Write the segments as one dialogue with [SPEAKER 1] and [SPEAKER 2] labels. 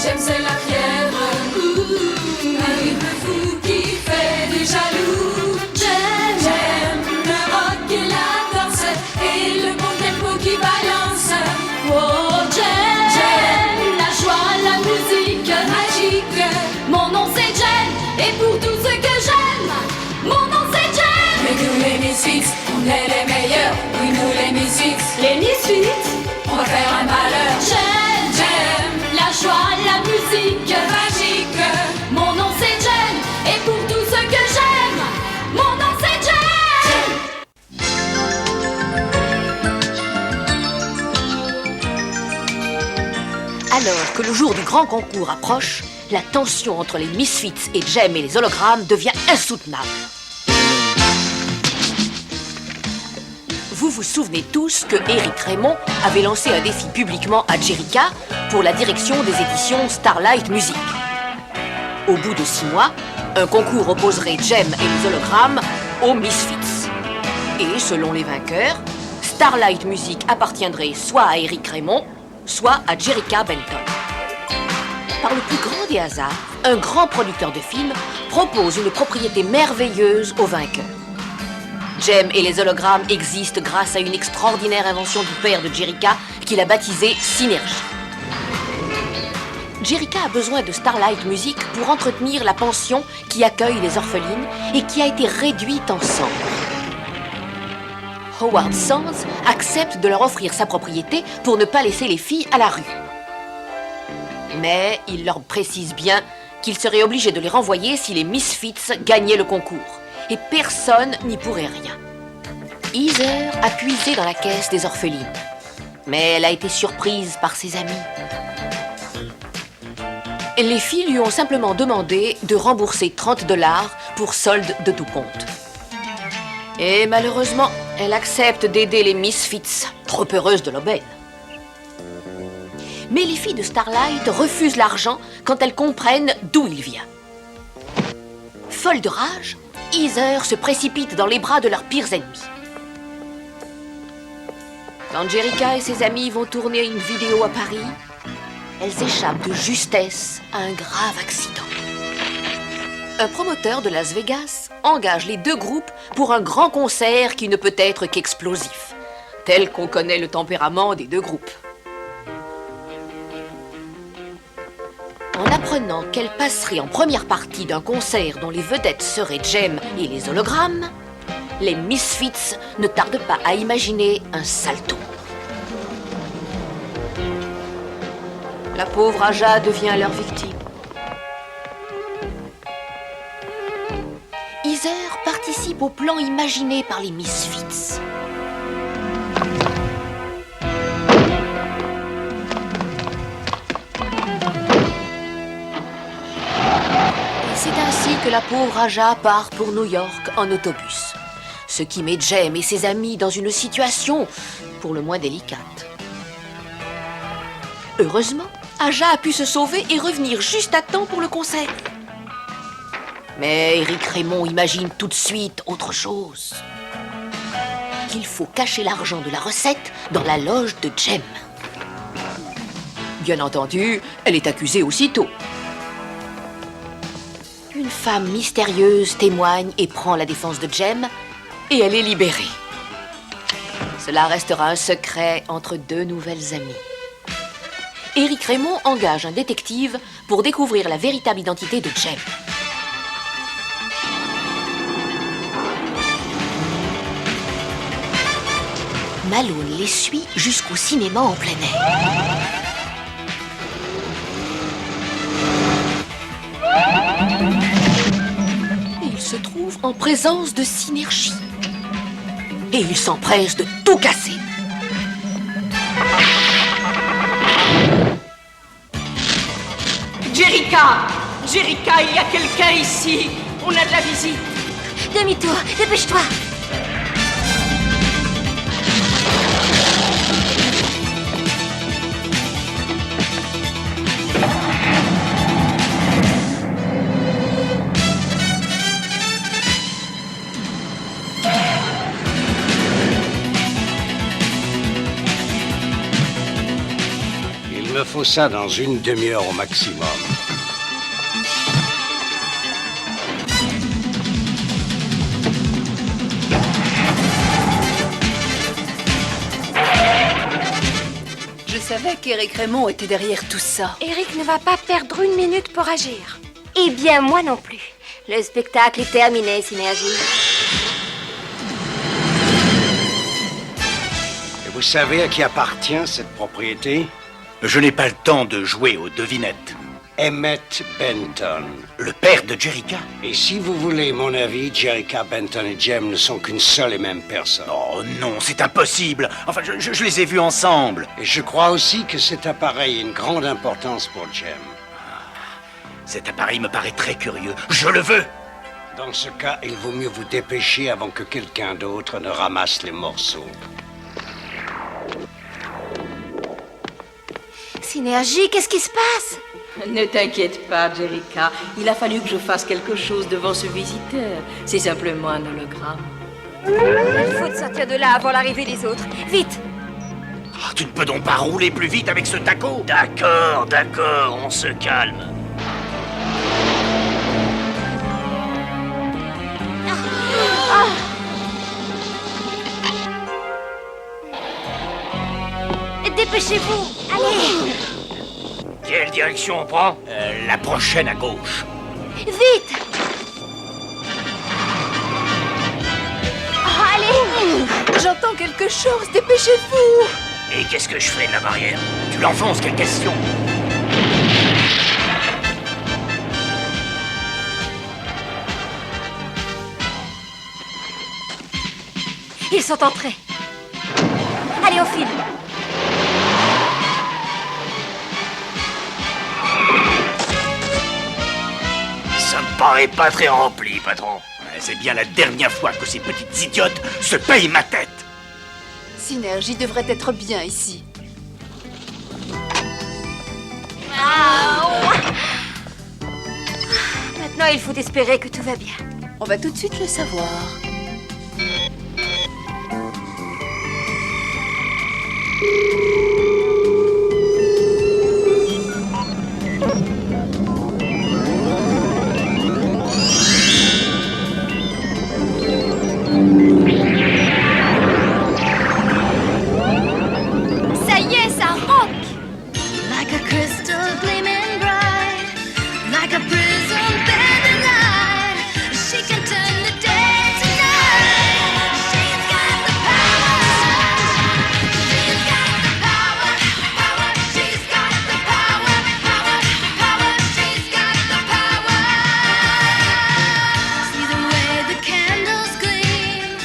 [SPEAKER 1] J'aime c'est la fièvre, un rythme fou qui fait des jaloux. J'aime le rock et la danse et le bon tempo qui balance. Oh, j'aime la joie, la musique magique. Mon nom c'est Jem et pour tout ce que j'aime, mon nom c'est Jem. Mais nous les Misfits, on est les meilleurs. Oui, nous les Misfits, les Misfits, on va faire un malheur. J'aime la joie, la musique magique. Mon nom c'est Jem et pour tout ce que j'aime, mon nom c'est Jem.
[SPEAKER 2] Alors que le jour du grand concours approche, la tension entre les Misfits et Jem et les hologrammes devient insoutenable. Vous vous souvenez tous que Éric Raymond avait lancé un défi publiquement à Jericha pour la direction des éditions Starlight Music. Au bout de 6 mois, un concours opposerait Jem et les hologrammes aux Misfits. Et selon les vainqueurs, Starlight Music appartiendrait soit à Éric Raymond, soit à Jericha Benton. Par le plus grand des hasards, un grand producteur de films propose une propriété merveilleuse aux vainqueurs. Jem et les hologrammes existent grâce à une extraordinaire invention du père de Jericha qu'il a baptisée Synergie. Jericha a besoin de Starlight Music pour entretenir la pension qui accueille les orphelines et qui a été réduite en cendres. Howard Sands accepte de leur offrir sa propriété pour ne pas laisser les filles à la rue. Mais il leur précise bien qu'il serait obligé de les renvoyer si les Misfits gagnaient le concours. Et personne n'y pourrait rien. Heather a puisé dans la caisse des orphelines. Mais elle a été surprise par ses amis. Les filles lui ont simplement demandé de rembourser $30 pour solde de tout compte. Et malheureusement, elle accepte d'aider les Misfits, trop heureuses de l'aubaine. Mais les filles de Starlight refusent l'argent quand elles comprennent d'où il vient. Folle de rage, Heather se précipite dans les bras de leurs pires ennemis. Quand Jericha et ses amis vont tourner une vidéo à Paris, elles échappent de justesse à un grave accident. Un promoteur de Las Vegas engage les deux groupes pour un grand concert qui ne peut être qu'explosif, tel qu'on connaît le tempérament des deux groupes. En apprenant qu'elle passerait en première partie d'un concert dont les vedettes seraient Jem et les hologrammes, les Misfits ne tardent pas à imaginer un salto. La pauvre Aja devient leur victime. Heather participe au plan imaginé par les Misfits. C'est ainsi que la pauvre Aja part pour New York en autobus. Ce qui met Jem et ses amis dans une situation pour le moins délicate. Heureusement, Aja a pu se sauver et revenir juste à temps pour le concert. Mais Éric Raymond imagine tout de suite autre chose. Qu'il faut cacher l'argent de la recette dans la loge de Jem. Bien entendu, elle est accusée aussitôt. Une femme mystérieuse témoigne et prend la défense de Jem, et elle est libérée. Cela restera un secret entre deux nouvelles amies. Éric Raymond engage un détective pour découvrir la véritable identité de Jem. Malone les suit jusqu'au cinéma en plein air. Il se trouve en présence de Synergie. Et il s'empresse de tout casser.
[SPEAKER 3] Jericha! Jericha, il y a quelqu'un ici! On a de la visite!
[SPEAKER 4] Demi-tour, dépêche-toi!
[SPEAKER 5] Ne me faut ça dans une demi-heure au maximum.
[SPEAKER 6] Je savais qu'Éric Raymond était derrière tout ça.
[SPEAKER 4] Eric ne va pas perdre une minute pour agir. Eh bien, moi non plus. Le spectacle est terminé, Synergie.
[SPEAKER 5] Et vous savez à qui appartient cette propriété?
[SPEAKER 7] Je n'ai pas le temps de jouer aux devinettes.
[SPEAKER 5] Emmett Benton.
[SPEAKER 7] Le père de Jerrica?
[SPEAKER 5] Et si vous voulez mon avis, Jerrica, Benton et Jem ne sont qu'une seule et même personne.
[SPEAKER 7] Oh non, c'est impossible. Enfin, je les ai vus ensemble.
[SPEAKER 5] Et je crois aussi que cet appareil a une grande importance pour Jem.
[SPEAKER 7] Cet appareil me paraît très curieux. Je le veux.
[SPEAKER 5] Dans ce cas, il vaut mieux vous dépêcher avant que quelqu'un d'autre ne ramasse les morceaux.
[SPEAKER 4] Synergie, qu'est-ce qui se passe?
[SPEAKER 3] Ne t'inquiète pas, Jerrica. Il a fallu que je fasse quelque chose devant ce visiteur. C'est simplement un hologramme.
[SPEAKER 4] Il faut te sortir de là avant l'arrivée des autres. Vite!
[SPEAKER 7] Ah, tu ne peux donc pas rouler plus vite avec ce taco? D'accord, on se calme.
[SPEAKER 4] Dépêchez-vous! Allez!
[SPEAKER 7] Quelle direction on prend? La prochaine à gauche.
[SPEAKER 4] Vite! Oh, allez!
[SPEAKER 6] J'entends quelque chose, dépêchez-vous!
[SPEAKER 7] Et qu'est-ce que je fais de la barrière? Tu l'enfonces, quelle question?
[SPEAKER 4] Ils sont entrés. Allez, on file.
[SPEAKER 7] Ça me paraît pas très rempli, patron. C'est bien la dernière fois que ces petites idiotes se payent ma tête.
[SPEAKER 6] Synergie devrait être bien ici.
[SPEAKER 4] Maintenant, il faut espérer que tout va bien.
[SPEAKER 6] On va tout de suite le savoir.
[SPEAKER 4] Ça y est, ça rock!
[SPEAKER 1] Like a crystal gleaming bright, like a prism bending light, she can turn the day to night. She's got the power. She's got the power. Power. She's got the power. Power. Power. She's got the power. See the way the candles gleam.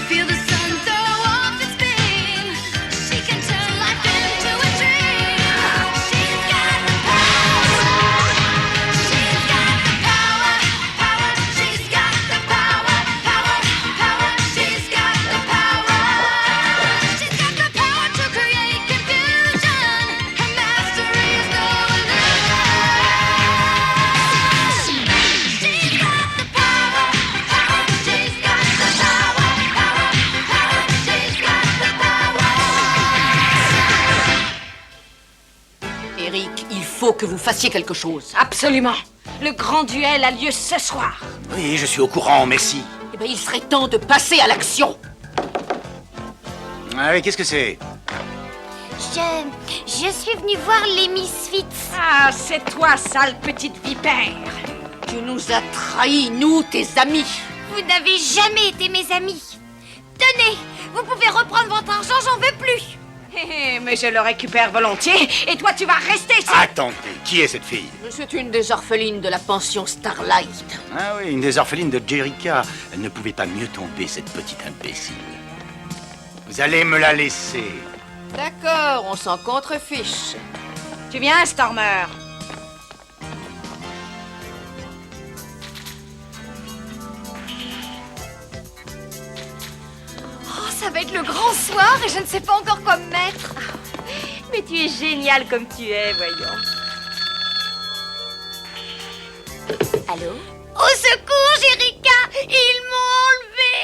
[SPEAKER 1] Feel the sun throw off its beam. She can turn life into a dream. She's got the power. She's got the power. Power. She's got the power. Power. Power. She's got the power. She's got the power to create confusion. Her mastery is no illusion. She's got the power. Power. She's got the power. Power. Power. She's got the power.
[SPEAKER 2] Eric, il faut que vous fassiez quelque chose.
[SPEAKER 3] Absolument. Le grand duel a lieu ce soir.
[SPEAKER 7] Oui, je suis au courant, merci.
[SPEAKER 2] Eh bien, il serait temps de passer à l'action.
[SPEAKER 7] Ah oui, qu'est-ce que c'est?
[SPEAKER 4] Je suis venue voir les Misfits.
[SPEAKER 3] Ah, c'est toi, sale petite vipère.
[SPEAKER 2] Tu nous as trahis, nous, tes amis.
[SPEAKER 4] Vous n'avez jamais été mes amis. Tenez, vous pouvez reprendre votre argent, j'en veux plus.
[SPEAKER 3] Mais je le récupère volontiers, et toi tu vas rester ici.
[SPEAKER 7] Attendez, qui est cette fille?
[SPEAKER 2] C'est une des orphelines de la pension Starlight.
[SPEAKER 7] Ah oui, une des orphelines de Jerrica. Elle ne pouvait pas mieux tomber, cette petite imbécile. Vous allez me la laisser.
[SPEAKER 6] D'accord, on s'en contrefiche.
[SPEAKER 3] Tu viens, Stormer?
[SPEAKER 4] Oh, ça va être le grand soir et je ne sais pas encore quoi me mettre. Mais tu es génial comme tu es, voyons. Allô? Au secours, Jerrica! Ils m'ont enlevé!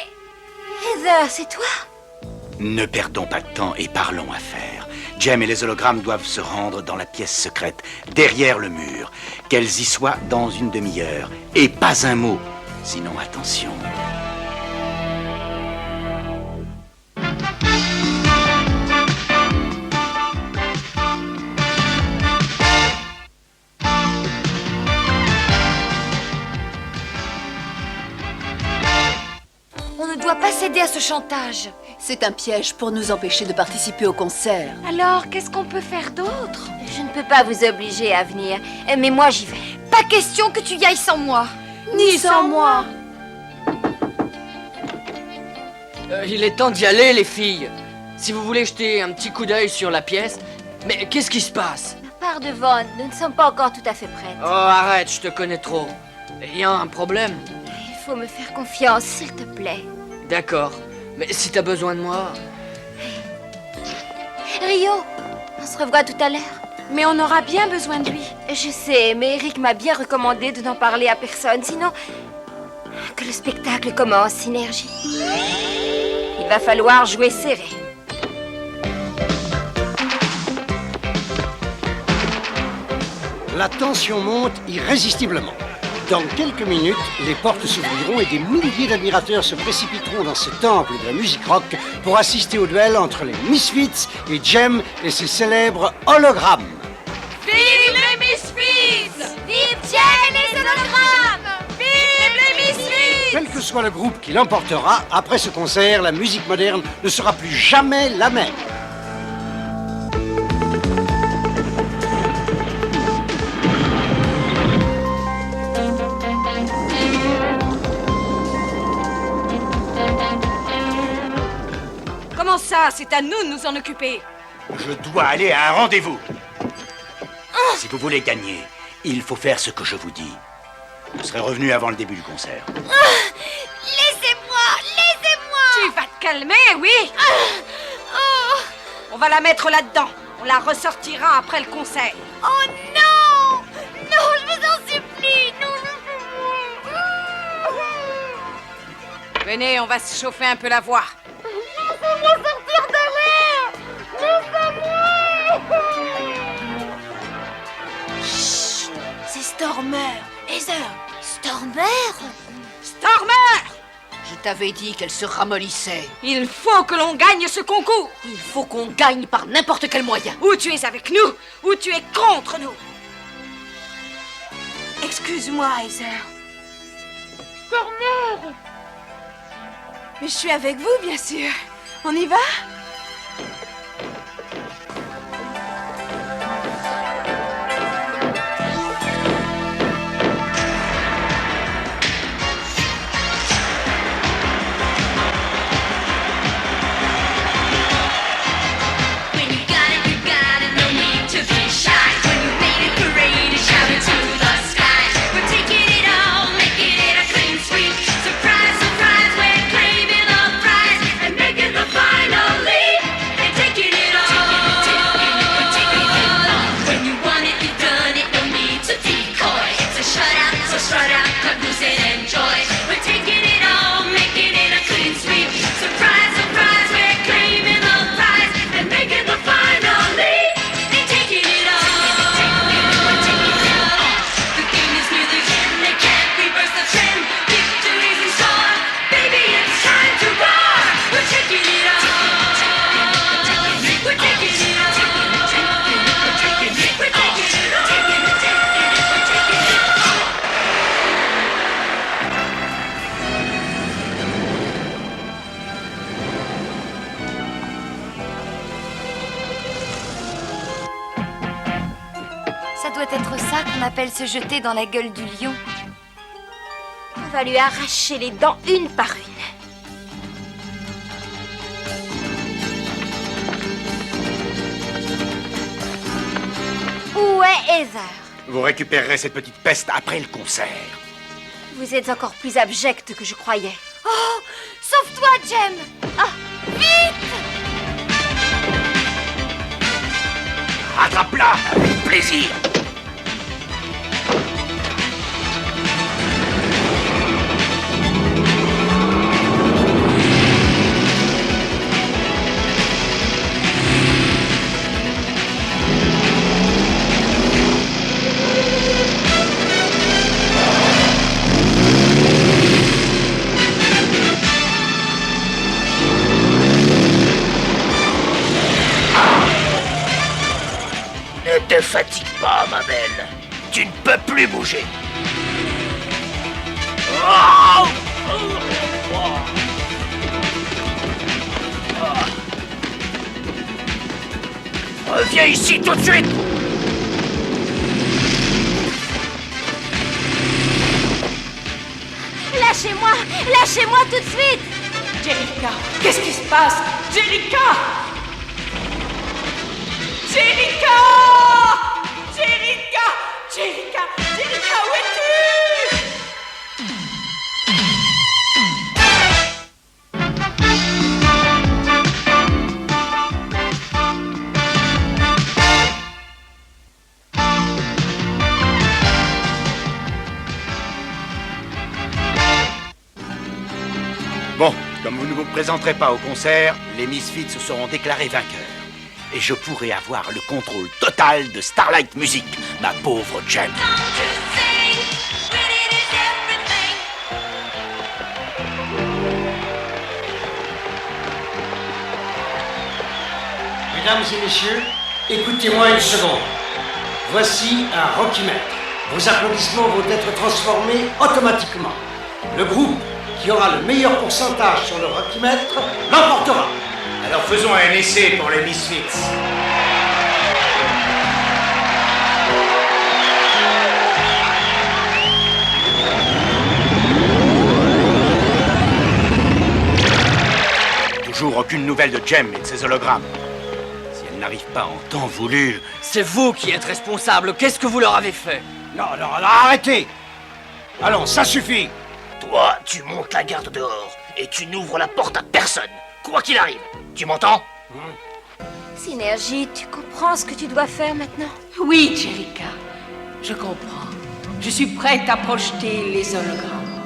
[SPEAKER 4] Heather, c'est toi?
[SPEAKER 7] Ne perdons pas de temps et parlons affaires. Jem et les hologrammes doivent se rendre dans la pièce secrète, derrière le mur. Qu'elles y soient dans une demi-heure. Et pas un mot. Sinon, attention.
[SPEAKER 4] On ne doit pas céder à ce chantage.
[SPEAKER 6] C'est un piège pour nous empêcher de participer au concert.
[SPEAKER 4] Alors, qu'est-ce qu'on peut faire d'autre?
[SPEAKER 8] Je ne peux pas vous obliger à venir, mais moi j'y vais.
[SPEAKER 4] Pas question que tu y ailles sans moi.
[SPEAKER 6] Ni sans moi.
[SPEAKER 9] Il est temps d'y aller, les filles. Si vous voulez jeter un petit coup d'œil sur la pièce... Mais qu'est-ce qui se passe?
[SPEAKER 8] Part de Vaughn, nous ne sommes pas encore tout à fait prêtes.
[SPEAKER 9] Oh, arrête, je te connais trop. Il y a un problème?
[SPEAKER 8] Il faut me faire confiance, s'il te plaît.
[SPEAKER 9] D'accord. Mais si t'as besoin de moi...
[SPEAKER 8] Rio, on se revoit tout à l'heure.
[SPEAKER 4] Mais on aura bien besoin de lui.
[SPEAKER 8] Je sais, mais Eric m'a bien recommandé de n'en parler à personne, sinon... Que le spectacle commence, Synergie. Il va falloir jouer serré.
[SPEAKER 5] La tension monte irrésistiblement. Dans quelques minutes, les portes s'ouvriront et des milliers d'admirateurs se précipiteront dans ce temple de la musique rock pour assister au duel entre les Misfits et Jem et ses célèbres hologrammes.
[SPEAKER 4] Vive les Misfits!
[SPEAKER 8] Vive Jen et les hologrammes!
[SPEAKER 4] Vive les Misfits!
[SPEAKER 5] Quel que soit le groupe qui l'emportera, après ce concert, la musique moderne ne sera plus jamais la même.
[SPEAKER 4] Comment ça? C'est à nous de nous en occuper.
[SPEAKER 7] Je dois aller à un rendez-vous. Si vous voulez gagner, il faut faire ce que je vous dis. Vous serez revenu avant le début du concert.
[SPEAKER 4] Laissez-moi! Laissez-moi! Tu vas te calmer, oui? On va la mettre là-dedans. On la ressortira après le concert.
[SPEAKER 8] Oh non! Non, je vous en supplie! Non!
[SPEAKER 4] Venez, on va se chauffer un peu la voix.
[SPEAKER 8] Laissez-moi sortir de l'air! Laissez-moi!
[SPEAKER 2] Chut, c'est Stormer. Heather.
[SPEAKER 8] Stormer?
[SPEAKER 4] Stormer!
[SPEAKER 2] Je t'avais dit qu'elle se ramollissait.
[SPEAKER 4] Il faut que l'on gagne ce concours.
[SPEAKER 2] Il faut qu'on gagne par n'importe quel moyen.
[SPEAKER 4] Ou tu es avec nous, ou tu es contre nous. Excuse-moi, Heather.
[SPEAKER 8] Stormer!
[SPEAKER 4] Mais je suis avec vous, bien sûr. On y va?
[SPEAKER 1] When you got it, no need to be shy. When you made it, parade and shout it to the sky. We're taking it all, making it a clean sweep. Surprise, surprise, we're claiming the prize and making the final leap and taking it all. When you want it, you've done it, no need to decoy. It's a shutout, so strut out, cut loose and enjoy. We're taking it all, making it a clean sweep. Surprise, surprise, we're claiming the prize and making the final leap and taking it all. The game is nearly in, they can't reverse the trend. Victory's in store, baby, it's time to roar. We're taking it all. We're taking it all. We're taking it all. We're taking it all.
[SPEAKER 4] Ça doit être ça qu'on appelle se jeter dans la gueule du lion.
[SPEAKER 8] On va lui arracher les dents une par une. Où est Heather?
[SPEAKER 7] Vous récupérerez cette petite peste après le concert.
[SPEAKER 8] Vous êtes encore plus abjecte que je croyais.
[SPEAKER 4] Oh! Sauve-toi, Jem! Ah! Vite!
[SPEAKER 7] Attrape-la avec plaisir.
[SPEAKER 10] te fatigue pas, ma belle. Tu ne peux plus bouger. Oh! Reviens ici tout de suite!
[SPEAKER 8] Lâchez-moi! Lâchez-moi tout de suite!
[SPEAKER 1] Jerica, qu'est-ce qui se passe? Jerica! Jerica! Jerica! Jerica! Jerica, où es-tu?
[SPEAKER 7] Bon, comme vous ne vous présenterez pas au concert, les Misfits se seront déclarés vainqueurs. Et je pourrai avoir le contrôle total de Starlight Music, ma pauvre Jem.
[SPEAKER 5] Mesdames et messieurs, écoutez-moi une seconde. Voici un Rockymètre. Vos applaudissements vont être transformés automatiquement. Le groupe qui aura le meilleur pourcentage sur le Rockymètre l'emportera.
[SPEAKER 10] Alors faisons un essai pour les Misfits.
[SPEAKER 7] Toujours aucune nouvelle de Jem et de ses hologrammes. Si elle n'arrive pas en temps voulu...
[SPEAKER 9] C'est vous qui êtes responsable. Qu'est-ce que vous leur avez fait?
[SPEAKER 5] Non, arrêtez. Allons, ça suffit.
[SPEAKER 10] Toi, tu montes la garde dehors et tu n'ouvres la porte à personne, quoi qu'il arrive. Tu m'entends?
[SPEAKER 8] Synergie, tu comprends ce que tu dois faire maintenant?
[SPEAKER 1] Oui, Jerica, je comprends. Je suis prête à projeter les hologrammes.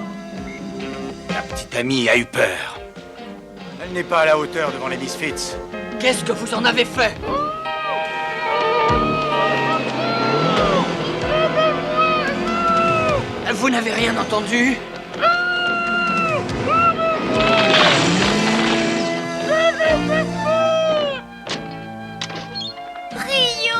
[SPEAKER 7] La petite amie a eu peur. Elle n'est pas à la hauteur devant les Misfits.
[SPEAKER 9] Qu'est-ce que vous en avez fait? Vous n'avez rien entendu?
[SPEAKER 4] Rio!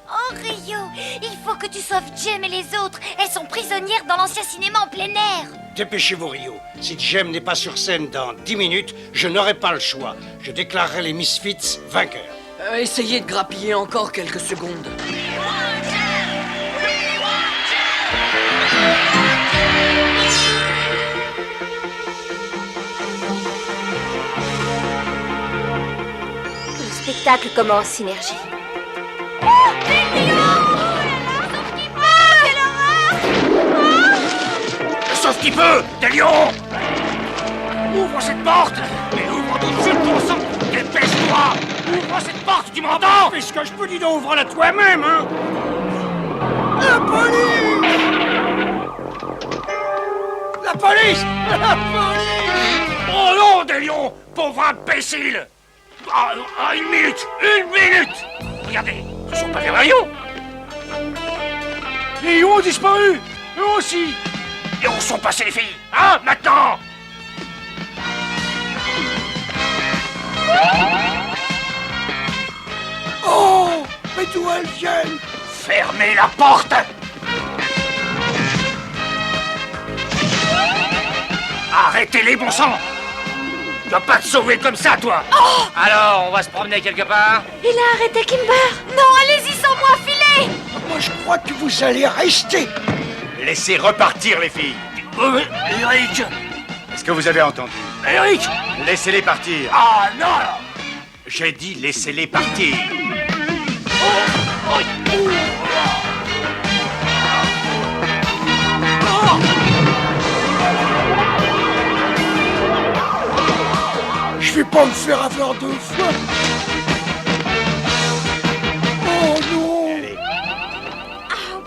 [SPEAKER 4] Oh, Rio, il faut que tu sauves Jem et les autres. Elles sont prisonnières dans l'ancien cinéma en plein air.
[SPEAKER 5] Dépêchez-vous, Rio. Si Jem n'est pas sur scène dans 10 minutes, je n'aurai pas le choix. Je déclarerai les Misfits vainqueurs.
[SPEAKER 9] Essayez de grappiller encore quelques secondes.
[SPEAKER 8] Le spectacle commence, Synergie.
[SPEAKER 10] Sauf qu'il peut, des lions! Ouvre cette porte! Mais ouvre tout de suite ton sang! Dépêche-toi! Ouvre cette porte, tu m'entends?
[SPEAKER 5] Fais ce que je peux, dis donc, ouvre-la toi-même, hein! La police! La police! La police!
[SPEAKER 10] Oh non, des lions! Pauvre imbécile! Une minute! Une minute! Regardez, ce sont pas des vrais lions!
[SPEAKER 5] Les lions ont disparu! Eux aussi!
[SPEAKER 10] Et où sont passées les filles? Hein, maintenant?
[SPEAKER 5] Oh! Mais d'où elles viennent?
[SPEAKER 10] Fermez la porte! Arrêtez-les, bon sang! Tu vas pas te sauver comme ça, toi!
[SPEAKER 4] Oh!
[SPEAKER 10] Alors, on va se promener quelque part?
[SPEAKER 8] Il a arrêté Kimber!
[SPEAKER 4] Non, allez-y sans moi, filez!
[SPEAKER 5] Moi, je crois que vous allez rester!
[SPEAKER 7] Laissez repartir les filles.
[SPEAKER 10] Eric!
[SPEAKER 7] Est-ce que vous avez entendu?
[SPEAKER 10] Eric!
[SPEAKER 7] Laissez-les partir.
[SPEAKER 10] Ah non!
[SPEAKER 7] J'ai dit laissez-les partir.
[SPEAKER 5] Je vais pas me faire avoir deux fois! Oh non!
[SPEAKER 7] Allez.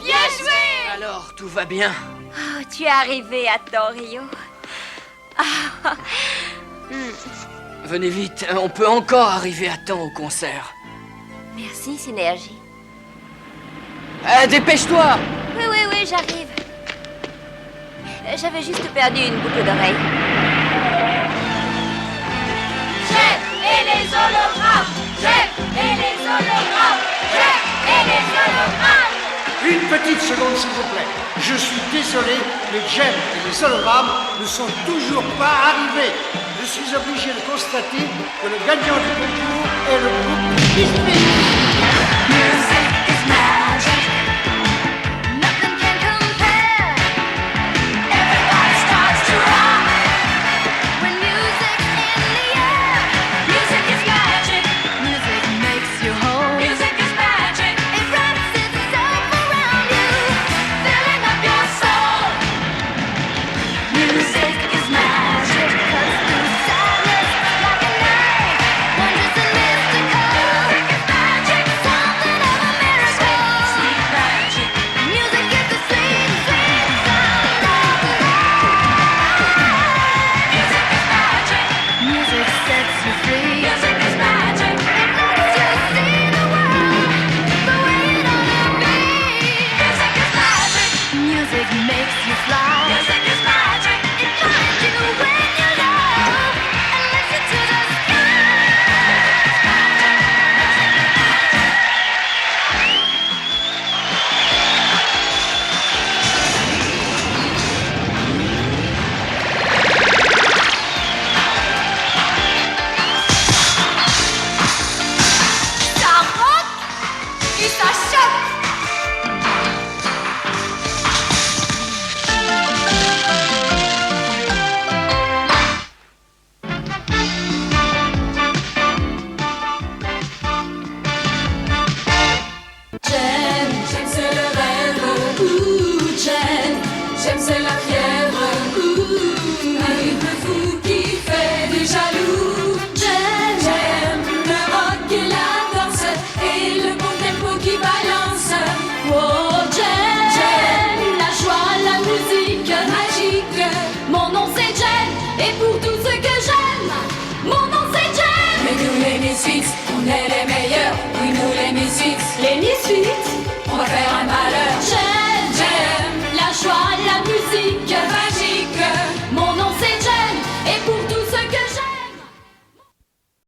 [SPEAKER 4] Bien joué!
[SPEAKER 9] Alors, tout va bien?
[SPEAKER 8] Oh, tu es arrivé à temps, Rio.
[SPEAKER 9] Venez vite, on peut encore arriver à temps au concert.
[SPEAKER 8] Merci, Synergie.
[SPEAKER 9] Dépêche-toi!
[SPEAKER 8] Oui, j'arrive. J'avais juste perdu une boucle d'oreille.
[SPEAKER 1] Jem et les hologrammes! Jem et les hologrammes!
[SPEAKER 5] Une petite seconde, s'il vous plaît. Je suis désolé, les Jem et les hologrammes ne sont toujours pas arrivés. Je suis obligé de constater que le gagnant du concours est le groupe Disney.
[SPEAKER 1] Music is magic.
[SPEAKER 4] Nothing can compare.
[SPEAKER 1] Everybody starts to rock.
[SPEAKER 4] When music's in the air,
[SPEAKER 1] Music is magic.
[SPEAKER 4] music makes you whole.
[SPEAKER 1] Music is magic.
[SPEAKER 4] It wraps itself around you, filling up your soul.
[SPEAKER 1] Music is magic.
[SPEAKER 4] Cuts through sadness like a knife, wondrous and mystical.
[SPEAKER 1] Music is magic.
[SPEAKER 4] Something of a miracle.
[SPEAKER 1] Sweet magic.
[SPEAKER 4] Music is the sweet, sweet sound of life.
[SPEAKER 1] Music is magic.
[SPEAKER 4] Music sets you free.
[SPEAKER 1] Music is magic.
[SPEAKER 4] It lets you see the world the way it ought to be.
[SPEAKER 1] Music is magic.
[SPEAKER 4] Music makes you fly.
[SPEAKER 1] Music is magic.
[SPEAKER 4] It finds you when you love and lifts you to the sky.
[SPEAKER 1] Ça rock et ça choque. J'aime c'est le rêve, ouh, j'aime c'est la fièvre, ouh, un rythme fou qui fait des jaloux. J'aime le rock et la danse et le bon tempo qui balance. Oh, j'aime la joie, la musique magique. Mon nom c'est Jen et pour tout ce que j'aime, mon nom c'est Jen. Mais nous les Misfits, on est les meilleurs, oui nous les Misfits. Les Misfits